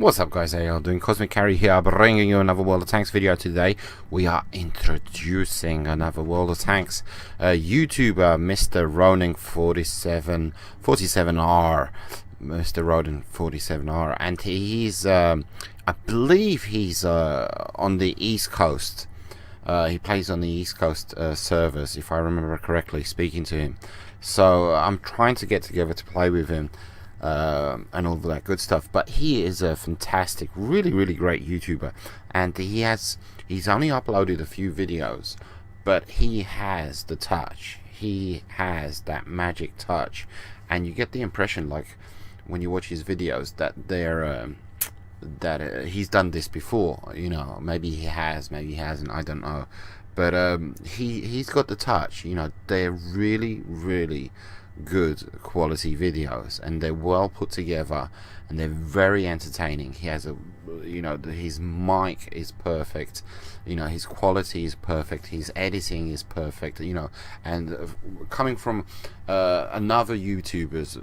What's up, guys? How y'all doing? Cosmic Carry here, bringing you another World of Tanks video. Today we are introducing another World of Tanks YouTuber, Mr. RONIN 47R, Mr. RONIN 47R, and he's I believe he's on the East Coast. He plays on the East Coast servers, if I remember correctly, speaking to him. So I'm trying to get together to play with him and all of that good stuff. But he is a fantastic, really great YouTuber, and he's only uploaded a few videos, but he has the touch. He has that magic touch, and you get the impression, like when you watch his videos, that they're he's done this before. You know, maybe he has, maybe he hasn't, I don't know. But he's got the touch. You know, they're really good quality videos, and they're well put together, and they're very entertaining. He has his mic is perfect, his quality is perfect, his editing is perfect, and coming from another YouTuber's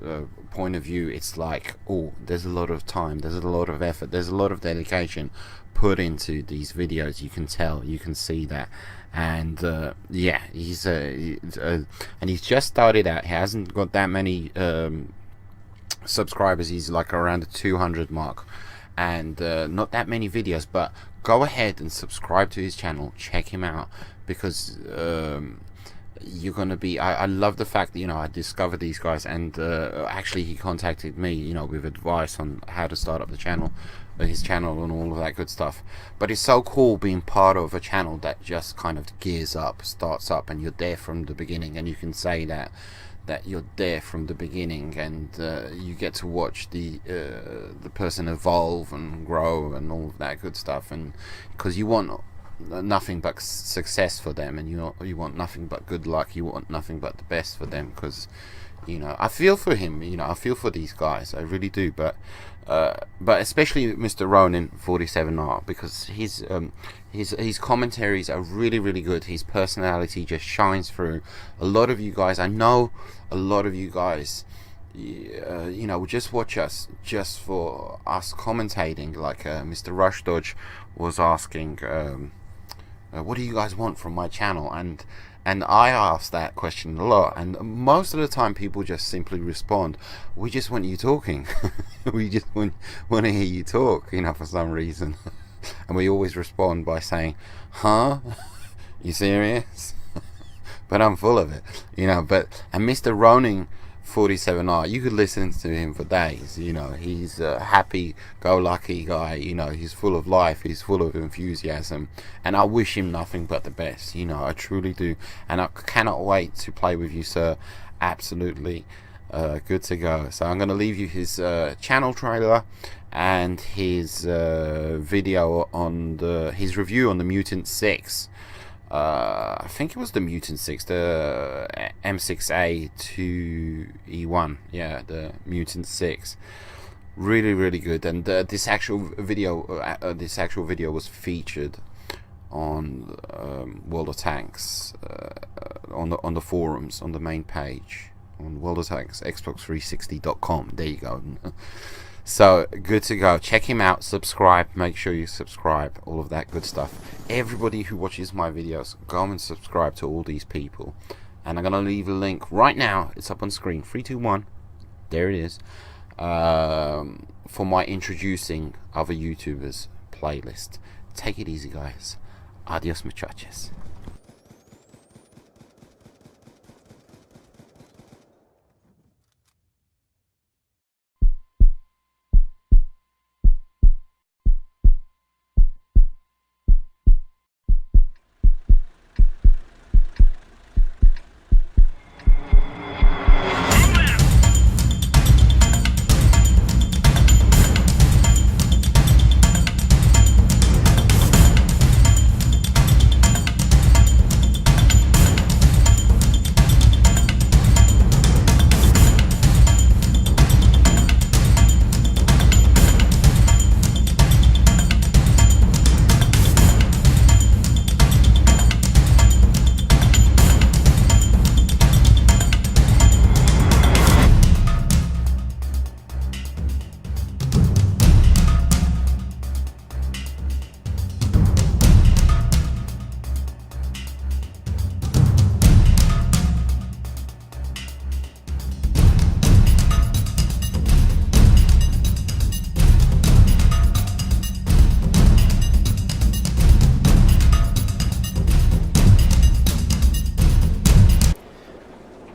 point of view, it's like, oh, there's a lot of time, there's a lot of effort, there's a lot of dedication put into these videos. You can tell, you can see that. And yeah, he's and he's just started out. He hasn't got that many subscribers. He's like around the 200 mark, and not that many videos. But go ahead and subscribe to his channel, check him out, because you're gonna be, I love the fact that I discovered these guys, and actually he contacted me with advice on how to start up the channel, his channel, and all of that good stuff. But it's so cool being part of a channel that just kind of gears up, starts up, and you're there from the beginning, and you can say that you're there from the beginning, and you get to watch the person evolve and grow and all of that good stuff, and because you want nothing but success for them, and you want nothing but good luck, you want nothing but the best for them, because I feel for him, I feel for these guys, I really do. But especially Mr. RONIN 47R, because his commentaries are really good. His personality just shines through. A lot of you guys, I know a lot of you guys, just watch us just for us commentating, like Mr. Rush Dodge was asking, what do you guys want from my channel? And I ask that question a lot, and most of the time people just simply respond, we just want you talking. We just want to hear you talk, for some reason. And we always respond by saying, huh? You serious? But I'm full of it, and Mr. RONIN 47R, you could listen to him for days. He's a happy-go-lucky guy. He's full of life, he's full of enthusiasm, and I wish him nothing but the best. I truly do, and I cannot wait to play with you, sir. Absolutely good to go. So I'm going to leave you his channel trailer and his video on his review on the Mutant 6. I think it was the Mutant 6, the M6A2E1, yeah, the Mutant 6. Really good. And this actual video was featured on World of Tanks, on the forums, on the main page, on World of Tanks, Xbox360.com. There you go. So good to go. Check him out, subscribe, make sure you subscribe, all of that good stuff. Everybody who watches my videos, go and subscribe to all these people, and I'm gonna leave a link right now. It's up on screen. 3, 2, 1, there it is, for my introducing other YouTubers playlist. Take it easy, guys. Adios, muchachos.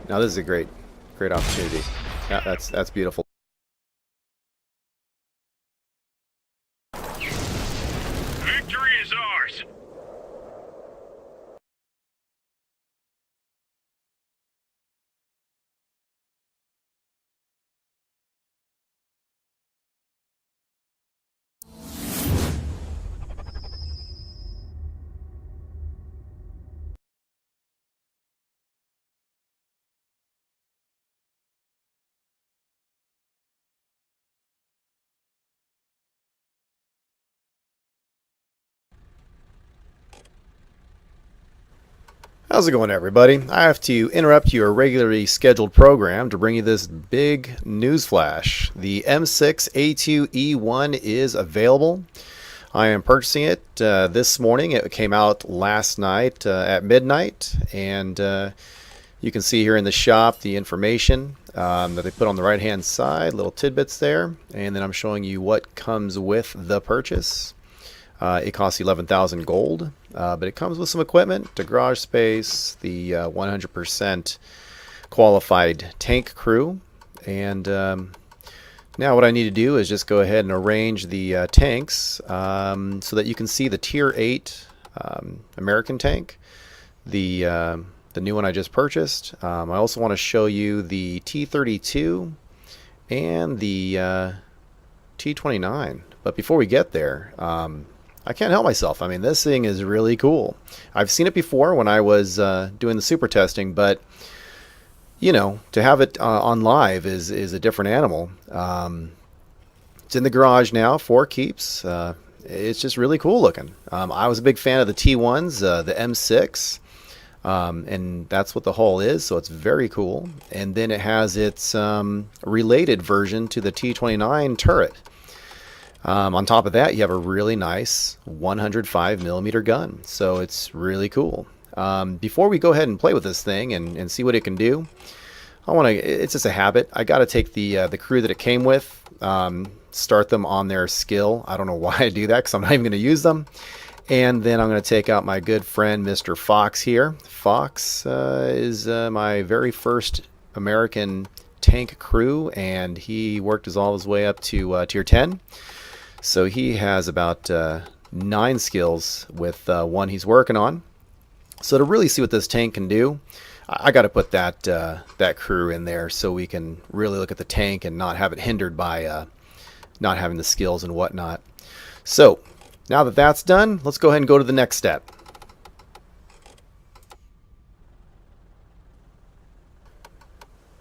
Now this is a great opportunity. Yeah, that's beautiful. Victory is ours! How's it going, everybody? I have to interrupt your regularly scheduled program to bring you this big news flash. The M6A2E1 is available. I am purchasing it this morning. It came out last night at midnight, and you can see here in the shop the information that they put on the right-hand side, little tidbits there, and then I'm showing you what comes with the purchase. It costs 11,000 gold, but it comes with some equipment, a garage space, the 100% qualified tank crew, and now what I need to do is just go ahead and arrange the tanks so that you can see the Tier 8 American tank, the new one I just purchased. I also want to show you the T-32 and the T-29. But before we get there, I can't help myself. I mean, this thing is really cool. I've seen it before when I was doing the super testing, but you know, to have it on live is a different animal. It's in the garage now for keeps. It's just really cool looking. I was a big fan of the T1s, the M6, and that's what the hull is, so it's very cool. And then it has its related version to the T29 turret. On top of that, you have a really nice 105mm gun, so it's really cool. Before we go ahead and play with this thing and see what it can do, it's just a habit. I got to take the crew that it came with, start them on their skill. I don't know why I do that, because I'm not even going to use them. And then I'm going to take out my good friend Mr. Fox here. Fox is my very first American tank crew, and he worked all his way up to Tier 10. So he has about 9 skills with one he's working on. So to really see what this tank can do, I got to put that crew in there so we can really look at the tank and not have it hindered by not having the skills and whatnot. So now that that's done, let's go ahead and go to the next step.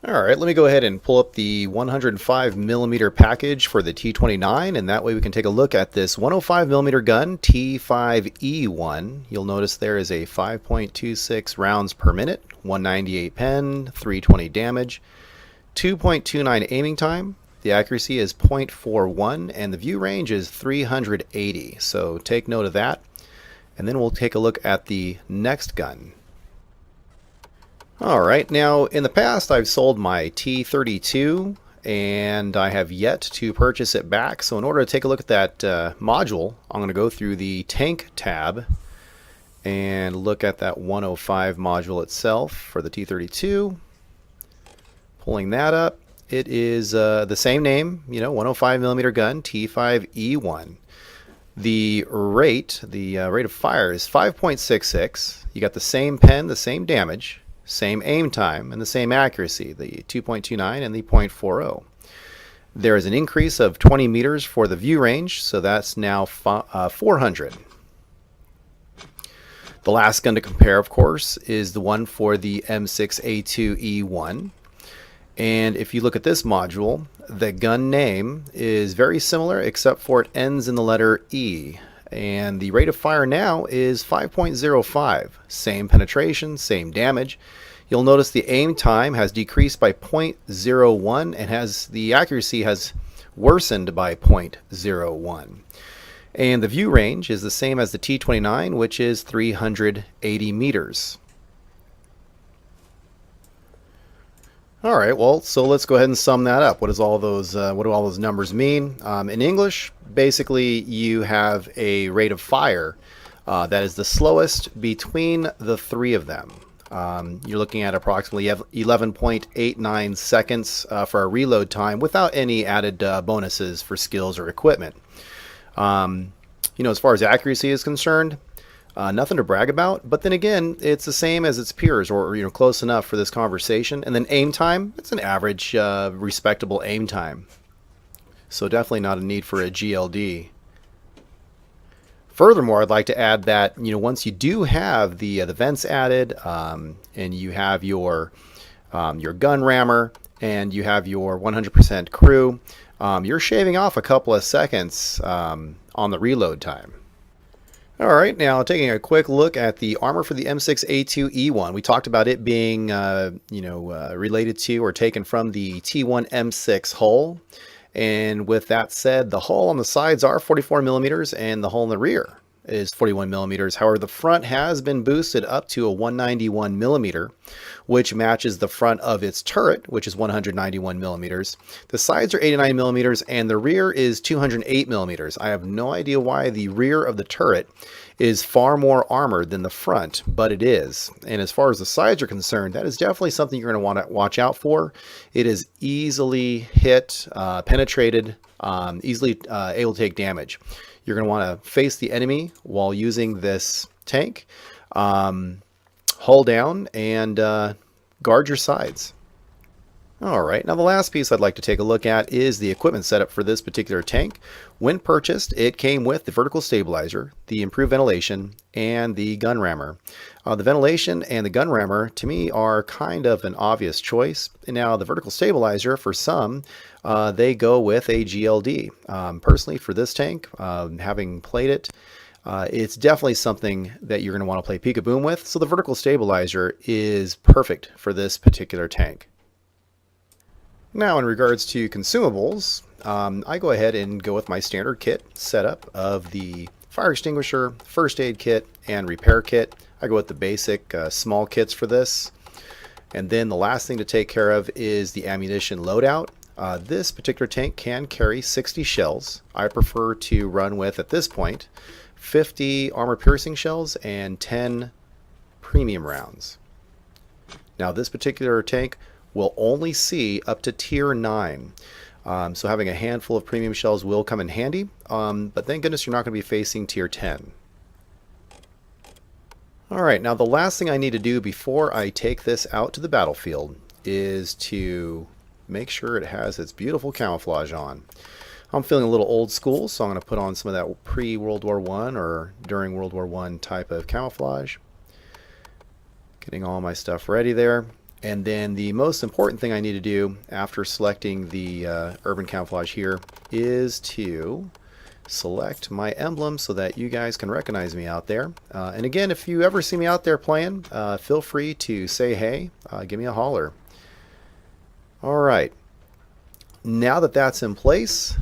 Alright, let me go ahead and pull up the 105mm package for the T29, and that way we can take a look at this 105mm gun, T5E1. You'll notice there is a 5.26 rounds per minute, 198 pen, 320 damage, 2.29 aiming time. The accuracy is 0.41, and the view range is 380. So take note of that, and then we'll take a look at the next gun. Alright, now in the past I've sold my T-32 and I have yet to purchase it back. So in order to take a look at that module, I'm going to go through the tank tab and look at that 105 module itself for the T-32. Pulling that up, it is the same name, 105mm gun, T5E1. The rate of fire is 5.66. You got the same pen, the same damage, same aim time, and the same accuracy, the 2.29 and the 0.40. There is an increase of 20 meters for the view range, so that's now 400. The last gun to compare, of course, is the one for the M6A2E1. And if you look at this module, the gun name is very similar, except for it ends in the letter E. And the rate of fire now is 5.05. Same penetration, same damage. You'll notice the aim time has decreased by 0.01 and the accuracy has worsened by 0.01. And the view range is the same as the T29, which is 380 meters. All right, well, so let's go ahead and sum that up. What do all those numbers mean? In English, basically you have a rate of fire that is the slowest between the three of them. You're looking at approximately 11.89 seconds for a reload time without any added bonuses for skills or equipment. As far as accuracy is concerned, nothing to brag about, but then again, it's the same as its peers, or close enough for this conversation. And then aim time, it's an average, respectable aim time. So definitely not a need for a GLD. Furthermore, I'd like to add that once you do have the vents added, and you have your gun rammer, and you have your 100% crew, you're shaving off a couple of seconds on the reload time. All right, now taking a quick look at the armor for the M6A2E1. We talked about it being related to or taken from the T1 M6 hull. And with that said, the hull on the sides are 44 millimeters and the hull in the rear is 41 millimeters. However, the front has been boosted up to a 191 millimeter, which matches the front of its turret, which is 191 millimeters. The sides are 89 millimeters and the rear is 208 millimeters. I have no idea why the rear of the turret is far more armored than the front, but it is. And as far as the sides are concerned, that is definitely something you're going to want to watch out for. It is easily hit, penetrated, easily able to take damage. You're going to want to face the enemy while using this tank, hull down, and guard your sides. All right, now the last piece I'd like to take a look at is the equipment setup for this particular tank. When purchased, it came with the vertical stabilizer, the improved ventilation, and the gun rammer. The ventilation and the gun rammer, to me, are kind of an obvious choice. Now, the vertical stabilizer, for some, they go with a GLD. Personally, for this tank, having played it, it's definitely something that you're going to want to play peek-a-boom with. So the vertical stabilizer is perfect for this particular tank. Now, in regards to consumables, I go ahead and go with my standard kit setup of the fire extinguisher, first aid kit, and repair kit. I go with the basic small kits for this. And then the last thing to take care of is the ammunition loadout. This particular tank can carry 60 shells. I prefer to run with, at this point, 50 armor-piercing shells and 10 premium rounds. Now, this particular tank will only see up to tier 9. So having a handful of premium shells will come in handy, but thank goodness you're not going to be facing tier 10. Alright, now the last thing I need to do before I take this out to the battlefield is to make sure it has its beautiful camouflage on. I'm feeling a little old school, so I'm going to put on some of that pre-World War I or during World War I type of camouflage. Getting all my stuff ready there. And then the most important thing I need to do after selecting the urban camouflage here is to select my emblem so that you guys can recognize me out there. And again, if you ever see me out there playing, feel free to say hey, give me a holler. All right, now that that's in place,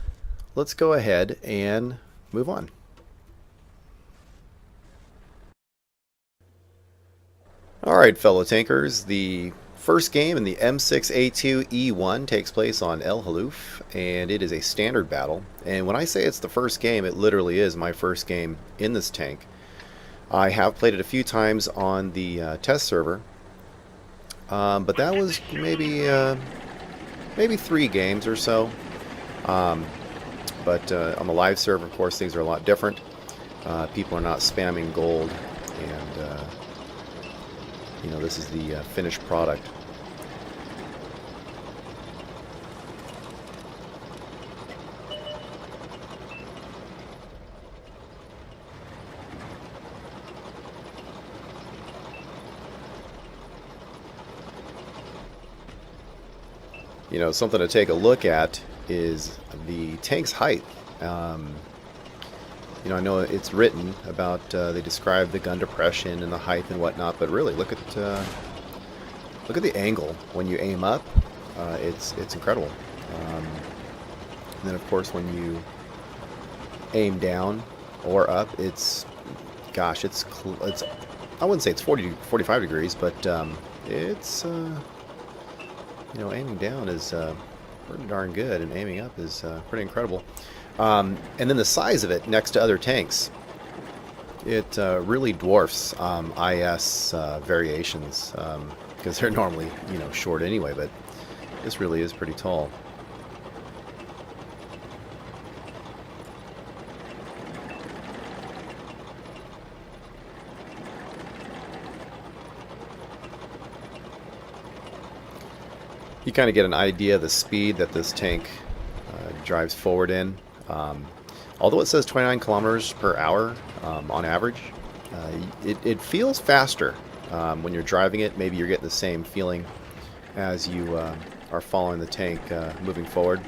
let's go ahead and move on. All right, fellow tankers, the first game in the M6A2E1 takes place on El Hallouf, and it is a standard battle. And when I say it's the first game, it literally is my first game in this tank. I have played it a few times on the test server, but that was maybe 3 games or so. But on the live server, of course, things are a lot different. People are not spamming gold, and this is the finished product. Something to take a look at is the tank's height. I know it's written about, they describe the gun depression and the height and whatnot, but really look at the angle when you aim up. It's incredible. And then of course when you aim down or up, it's I wouldn't say it's 40 to 45 degrees, but it's aiming down is pretty darn good, and aiming up is pretty incredible. And then the size of it next to other tanks. It really dwarfs IS variations because they're normally, short anyway, but this really is pretty tall. You kind of get an idea of the speed that this tank drives forward in. Although it says 29 kilometers per hour on average, it feels faster when you're driving it. Maybe you're getting the same feeling as you are following the tank moving forward.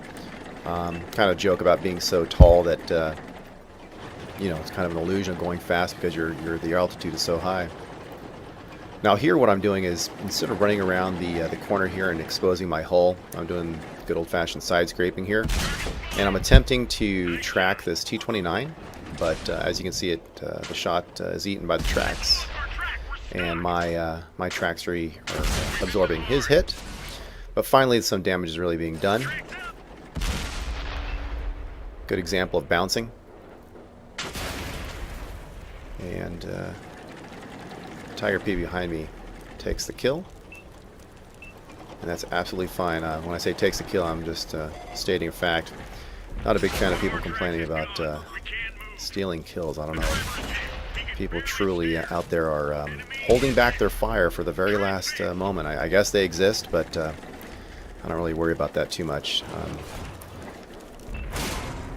Kind of joke about being so tall that it's kind of an illusion of going fast because the altitude is so high. Now here what I'm doing is, instead of running around the corner here and exposing my hull, I'm doing good old-fashioned side scraping here. And I'm attempting to track this T-29, but as you can see, the shot is eaten by the tracks. And my tracks are absorbing his hit. But finally some damage is really being done. Good example of bouncing. And Tiger P behind me takes the kill, and that's absolutely fine. When I say takes the kill, I'm just stating a fact. Not a big fan of people complaining about stealing kills. I don't know if people truly out there are holding back their fire for the very last moment. I guess they exist, but I don't really worry about that too much.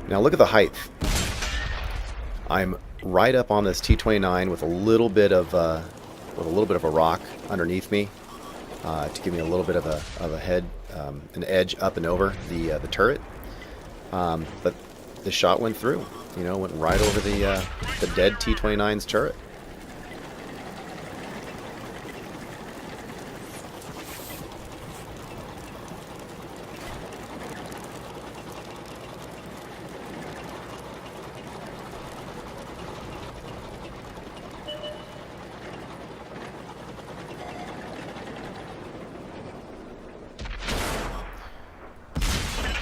Now look at the height. I'm right up on this T-29 with a little bit of a rock underneath me to give me a little bit of a head, an edge up and over the turret. But the shot went through. Went right over the dead T-29's turret.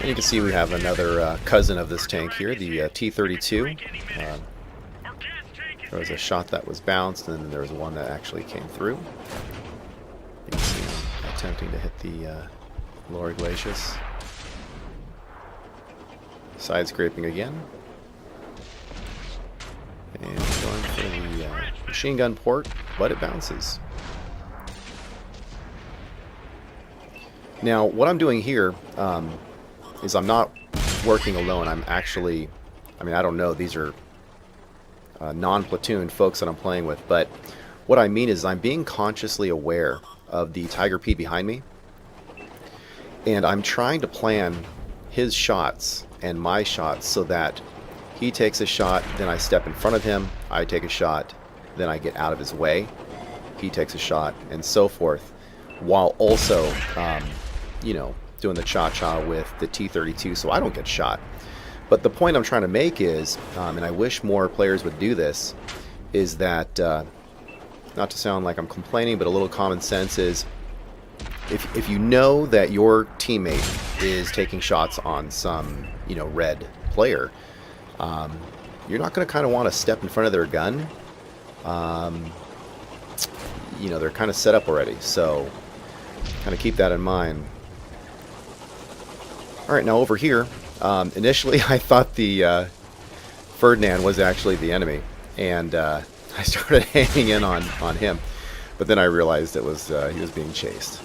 And you can see we have another cousin of this tank here, the T-32. There was a shot that was bounced, and then there was one that actually came through. You can see him attempting to hit the lower glacis. Side scraping again. And going for the machine gun port, but it bounces. Now, what I'm doing here is I'm not working alone. I'm actually, I don't know, these are non-platoon folks that I'm playing with, but what I mean is I'm being consciously aware of the Tiger P behind me, and I'm trying to plan his shots and my shots so that he takes a shot, then I step in front of him, I take a shot, then I get out of his way, he takes a shot, and so forth, while also, doing the cha-cha with the T-32 so I don't get shot. But the point I'm trying to make is, and I wish more players would do this, is that, not to sound like I'm complaining, but a little common sense is, if you know that your teammate is taking shots on some, red player, you're not going to kind of want to step in front of their gun. They're kind of set up already, so kind of keep that in mind. Alright, now over here, initially I thought the Ferdinand was actually the enemy, and I started hanging in on him, but then I realized it was he was being chased.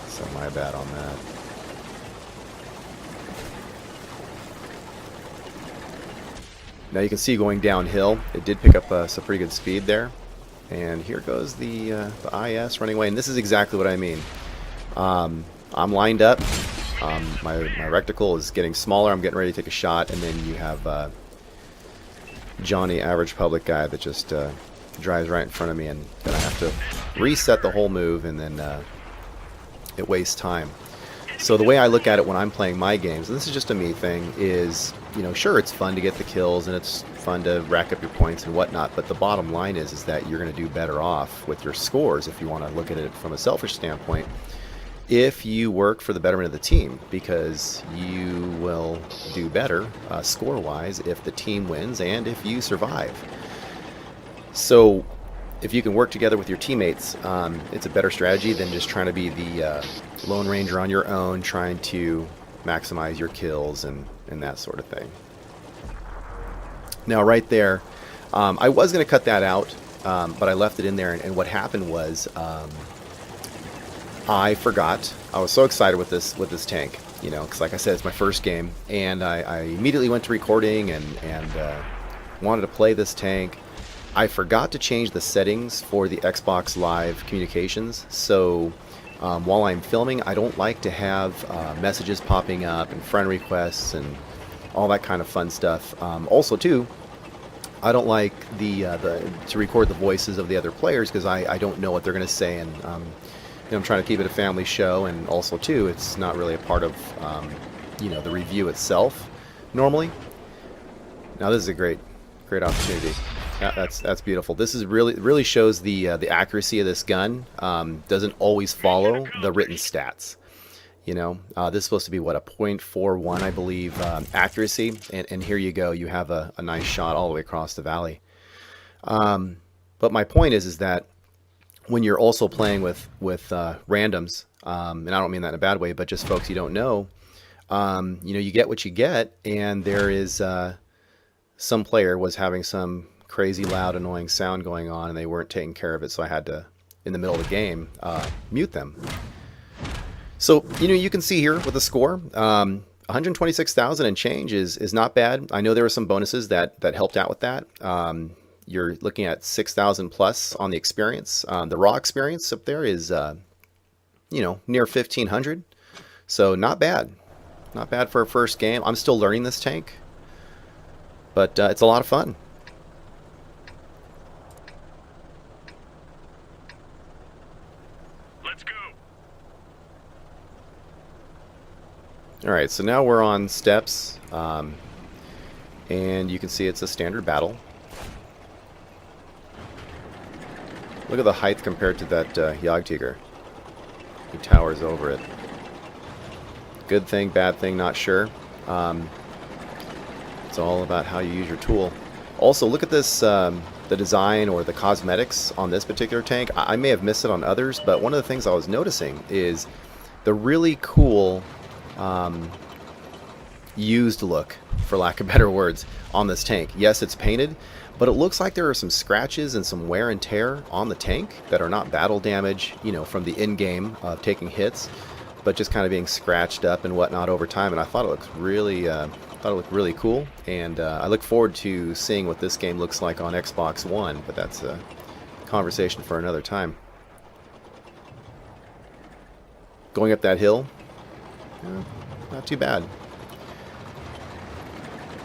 So my bad on that. Now you can see going downhill, it did pick up some pretty good speed there. And here goes the IS running away, and this is exactly what I mean. I'm lined up, my reticle is getting smaller, I'm getting ready to take a shot, and then you have Johnny, average public guy, that just drives right in front of me, and then I have to reset the whole move, and then it wastes time. So the way I look at it when I'm playing my games, and this is just a me thing, is, sure, it's fun to get the kills, and it's fun to rack up your points and whatnot, but the bottom line is that you're going to do better off with your scores, if you want to look at it from a selfish standpoint, if you work for the betterment of the team, because you will do better score-wise if the team wins and if you survive. So if you can work together with your teammates, it's a better strategy than just trying to be the Lone Ranger on your own, trying to maximize your kills and that sort of thing. Now right there, I was going to cut that out, but I left it in there, and what happened was I forgot. I was so excited with this tank, you know, because like I said, it's my first game, and I immediately went to recording and wanted to play this tank. I forgot to change the settings for the Xbox Live communications, so while I'm filming, I don't like to have messages popping up and friend requests and all that kind of fun stuff. Also, too, I don't like to record the voices of the other players because I don't know what they're going to say, and you know, I'm trying to keep it a family show, and also, too, it's not really a part of you know, the review itself normally. Now, this is a great opportunity. That's beautiful. This is really shows the accuracy of this gun. Doesn't always follow the written stats. You know, this is supposed to be what, a .41, I believe, accuracy, and here you go. You have a nice shot all the way across the valley. But my point is that when you're also playing with randoms, and I don't mean that in a bad way, but just folks you don't know, you know, you get what you get, and there is some player was having some crazy loud annoying sound going on, and they weren't taking care of it, so I had to, in the middle of the game, mute them. So, you know, you can see here with the score, 126,000 and change is not bad. I know there were some bonuses that helped out with that. You're looking at 6,000 plus on the experience. The raw experience up there is, you know, near 1,500. So not bad. Not bad for a first game. I'm still learning this tank, but it's a lot of fun. Let's go. Alright, so now we're on steps, and you can see it's a standard battle. Look at the height compared to that Jagdtiger. He towers over it. Good thing, bad thing, not sure. It's all about how you use your tool. Also, look at this, the design or the cosmetics on this particular tank. I may have missed it on others, but one of the things I was noticing is the really cool used look, for lack of better words, on this tank. Yes, it's painted, but it looks like there are some scratches and some wear and tear on the tank that are not battle damage, you know, from the in-game of taking hits, but just kind of being scratched up and whatnot over time. And I thought it looked really cool, and I look forward to seeing what this game looks like on Xbox One, but that's a conversation for another time. Going up that hill, not too bad.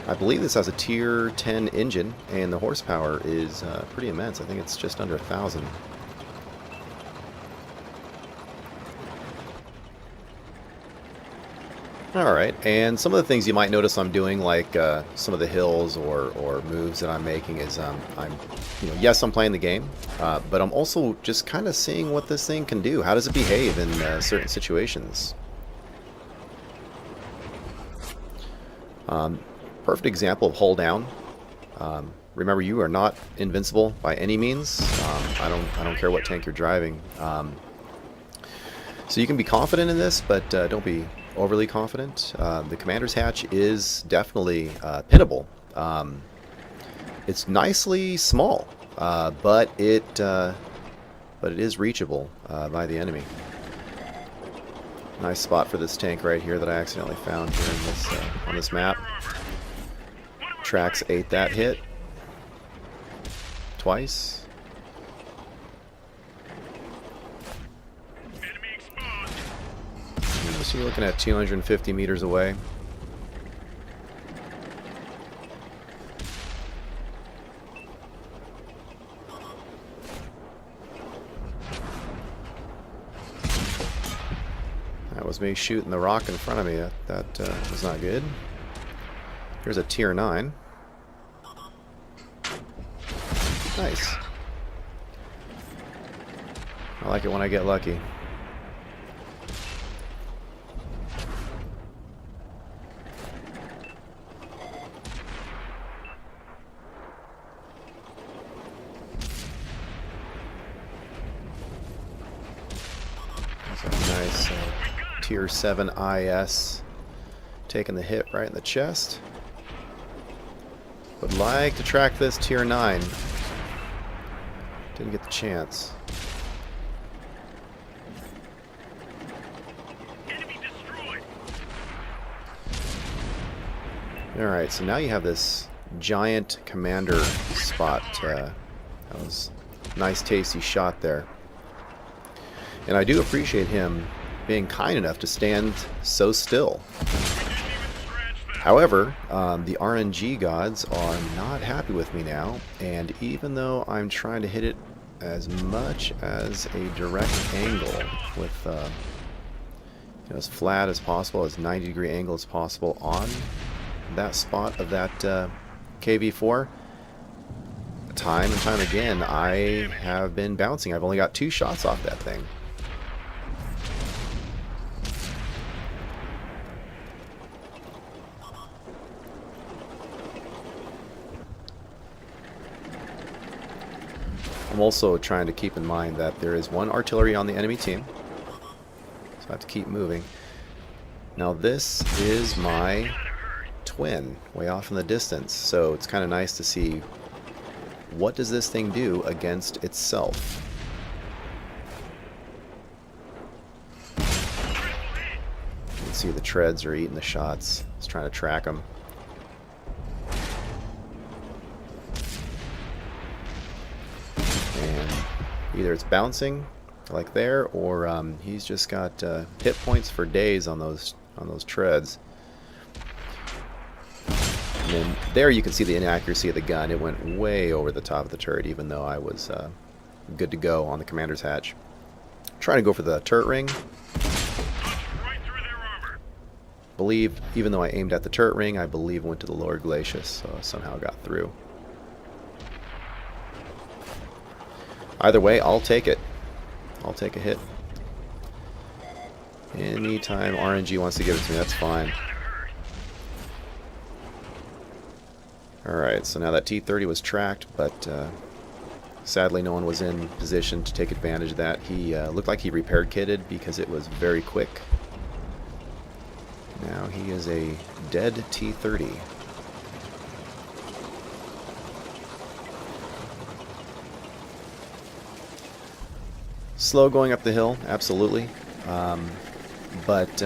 I believe this has a tier 10 engine, and the horsepower is pretty immense. I think it's just under 1,000. Alright, and some of the things you might notice I'm doing, like some of the hills or moves that I'm making, is you know, yes, I'm playing the game, but I'm also just kind of seeing what this thing can do. How does it behave in certain situations? Perfect example of hull down. Remember, you are not invincible by any means. I don't care what tank you're driving. So you can be confident in this, but don't be overly confident. The commander's hatch is definitely pinnable. It's nicely small, but it is reachable by the enemy. Nice spot for this tank right here that I accidentally found here in this, on this map. Trax ate that hit twice. Enemy exposed. So you're looking at 250 meters away. That was me shooting the rock in front of me. That was not good. Here's a tier 9. Nice. I like it when I get lucky. So nice tier 7 IS taking the hit right in the chest. Would like to track this tier 9. Didn't get the chance. Enemy destroyed. Alright, so now you have this giant commander spot. That was a nice tasty shot there. And I do appreciate him being kind enough to stand so still. However, the RNG gods are not happy with me now, and even though I'm trying to hit it as much as a direct angle with you know, as flat as possible, as 90-degree angle as possible on that spot of that KV4, time and time again I have been bouncing. I've only got 2 shots off that thing. I'm also trying to keep in mind that there is 1 artillery on the enemy team, so I have to keep moving. Now this is my twin, way off in the distance, so it's kind of nice to see what does this thing do against itself. You can see the treads are eating the shots. It's trying to track them. Either it's bouncing like there, or he's just got hit points for days on those treads. And then there you can see the inaccuracy of the gun. It went way over the top of the turret, even though I was good to go on the commander's hatch. Trying to go for the turret ring. Right through their armor. Believe, even though I aimed at the turret ring, I believe went to the lower glacis, so somehow got through. Either way, I'll take it. I'll take a hit. Anytime RNG wants to give it to me, that's fine. Alright, so now that T-30 was tracked, but sadly no one was in position to take advantage of that. He looked like he repaired kitted because it was very quick. Now he is a dead T-30. Slow going up the hill, absolutely, but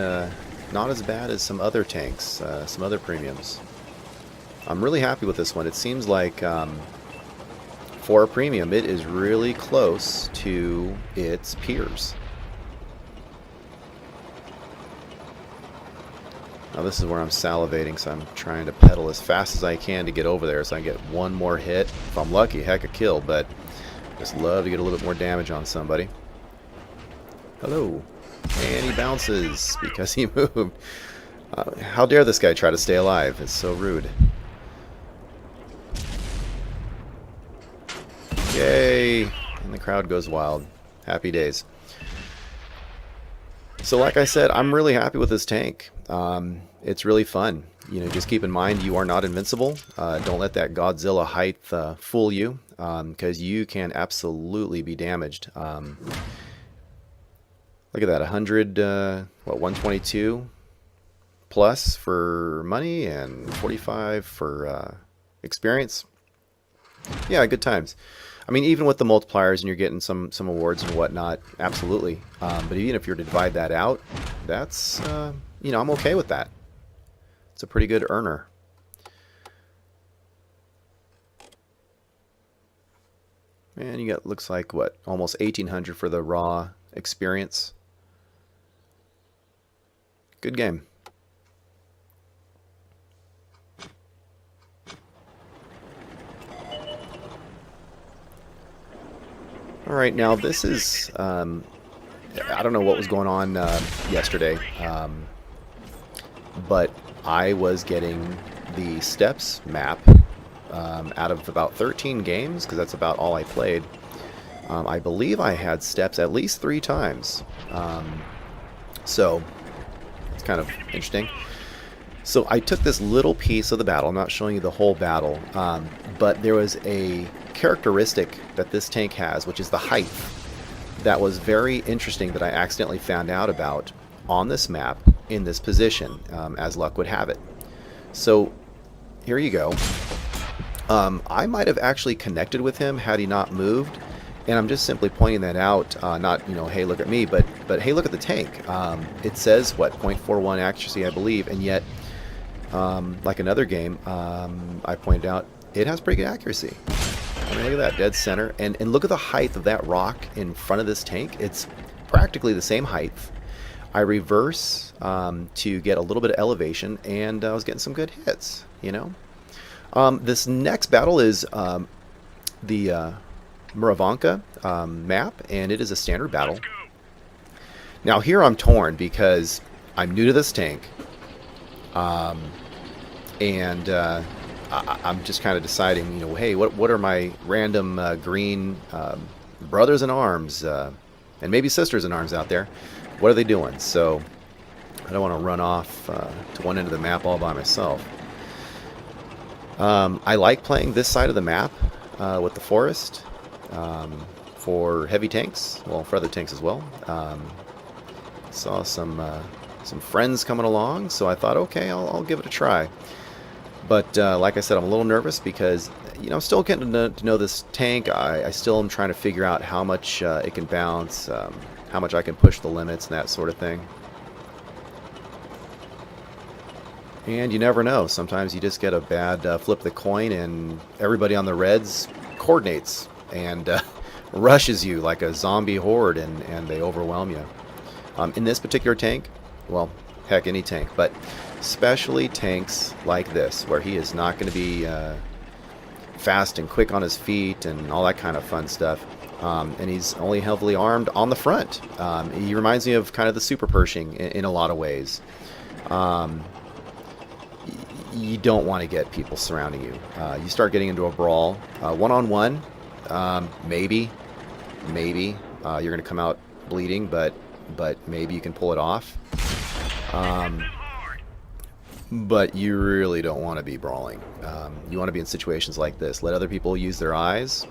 not as bad as some other tanks, some other premiums. I'm really happy with this one. It seems like for a premium, it is really close to its peers. Now this is where I'm salivating, so I'm trying to pedal as fast as I can to get over there so I can get 1 more hit. If I'm lucky, heck, a kill, but just love to get a little bit more damage on somebody. Hello. And he bounces because he moved. How dare this guy try to stay alive? It's so rude. Yay! And the crowd goes wild. Happy days. So like I said, I'm really happy with this tank. It's really fun. You know, just keep in mind you are not invincible. Don't let that Godzilla height fool you, because you can absolutely be damaged. Look at that, 122 plus for money and 45 for experience. Yeah, good times. I mean, even with the multipliers and you're getting some awards and whatnot, absolutely. But even if you're to divide that out, that's, you know, I'm okay with that. It's a pretty good earner. And you got, looks like, what, almost 1,800 for the raw experience. Good game. All right, now this is, I don't know what was going on yesterday, but I was getting the steps map out of about 13 games, because that's about all I played. I believe I had steps at least 3 times, so it's kind of interesting. So I took this little piece of the battle. I'm not showing you the whole battle, but there was a characteristic that this tank has, which is the height. that was very interesting that I accidentally found out about on this map in this position, as luck would have it. So here you go. I might have actually connected with him had he not moved, and I'm just simply pointing that out, not, you know, hey, look at me, but hey, look at the tank. It says, what, 0.41 accuracy, I believe, and yet, like another game, I pointed out, it has pretty good accuracy. I mean, look at that, dead center, and look at the height of that rock in front of this tank. It's practically the same height. I reverse to get a little bit of elevation, and I was getting some good hits, you know. This next battle is the Muravanka map, and it is a standard battle. Now here I'm torn because I'm new to this tank, and I'm just kind of deciding, you know, hey, what are my random green brothers in arms and maybe sisters in arms out there? What are they doing? So I don't want to run off to one end of the map all by myself. I like playing this side of the map with the forest for heavy tanks, well, for other tanks as well. Saw some friends coming along, so I thought, okay, I'll give it a try. But like I said, I'm a little nervous because, you know, I'm still getting to know this tank. I still am trying to figure out how much it can bounce, how much I can push the limits and that sort of thing. And you never know. Sometimes you just get a bad flip of the coin and everybody on the Reds coordinates and rushes you like a zombie horde, and they overwhelm you. In this particular tank, well, heck, any tank, but especially tanks like this, where he is not going to be fast and quick on his feet and all that kind of fun stuff. And he's only heavily armed on the front. He reminds me of kind of the Super Pershing in a lot of ways. You don't want to get people surrounding you. You start getting into a brawl, one-on-one, maybe you're going to come out bleeding, but maybe you can pull it off. But you really don't want to be brawling. You want to be in situations like this. Let other people use their eyes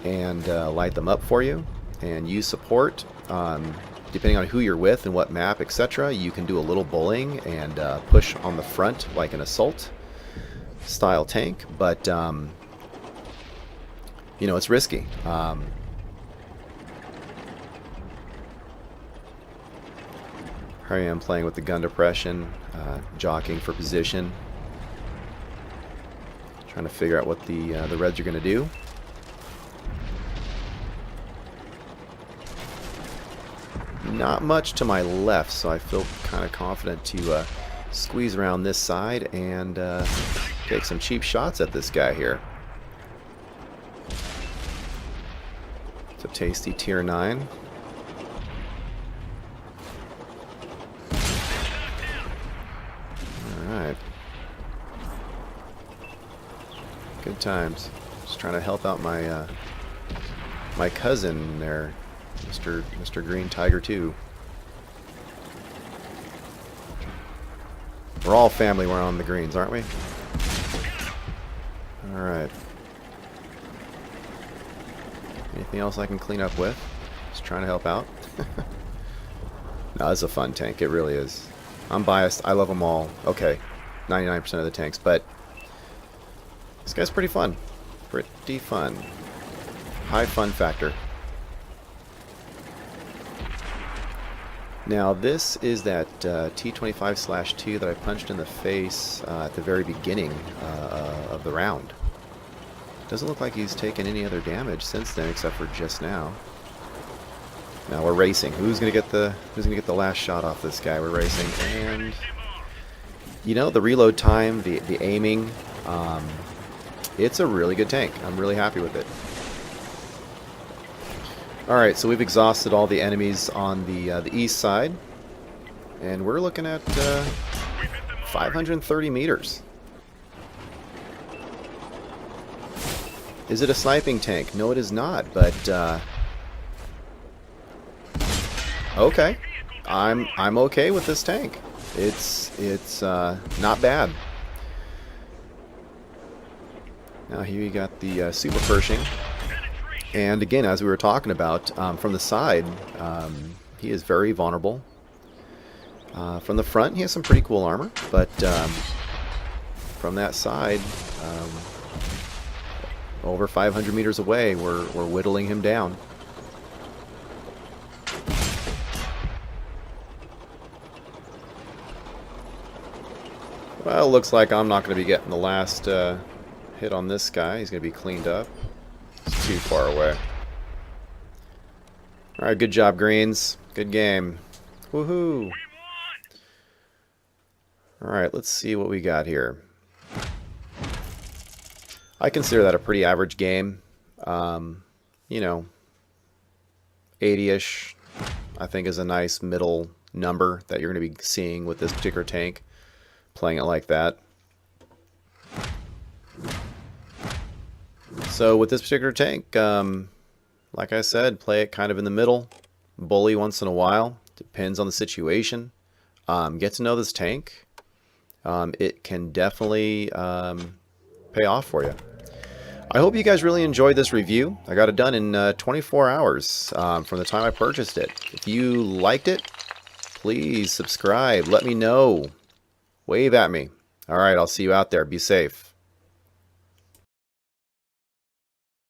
and light them up for you, and use support. Depending on who you're with and what map, etc., you can do a little bullying and push on the front like an assault style tank, but you know, it's risky. Here I am playing with the gun depression, jockeying for position, trying to figure out what the Reds are going to do. Not much to my left, so I feel kind of confident to squeeze around this side and take some cheap shots at this guy here. It's a tasty tier 9. Alright. Good times. Just trying to help out my my cousin there. Mr. Green Tiger 2. We're all family. We're on the greens, aren't we? Alright. Anything else I can clean up with? Just trying to help out. No, it's a fun tank. It really is. I'm biased. I love them all. Okay. 99% of the tanks, but this guy's pretty fun. Pretty fun. High fun factor. Now this is that T-25/2 that I punched in the face at the very beginning of the round. Doesn't look like he's taken any other damage since then, except for just now. Now we're racing. Who's gonna get the last shot off this guy? We're racing, and you know, the reload time, the aiming, it's a really good tank. I'm really happy with it. Alright, so we've exhausted all the enemies on the east side, and we're looking at 530 meters. Is it a sniping tank? No, it is not, but okay. I'm okay with this tank. It's not bad. Now here you got the Super Pershing. And again, as we were talking about, from the side, he is very vulnerable. From the front, he has some pretty cool armor, but from that side, over 500 meters away, we're whittling him down. Well, looks like I'm not going to be getting the last hit on this guy. He's going to be cleaned up. It's too far away. Alright, good job, Greens. Good game. Woohoo! Alright, let's see what we got here. I consider that a pretty average game. You know, 80-ish, I think, is a nice middle number that you're going to be seeing with this particular tank. Playing it like that. So with this particular tank, like I said, play it kind of in the middle. Bully once in a while. Depends on the situation. Get to know this tank. It can definitely pay off for you. I hope you guys really enjoyed this review. I got it done in 24 hours from the time I purchased it. If you liked it, please subscribe. Let me know. Wave at me. All right, I'll see you out there. Be safe.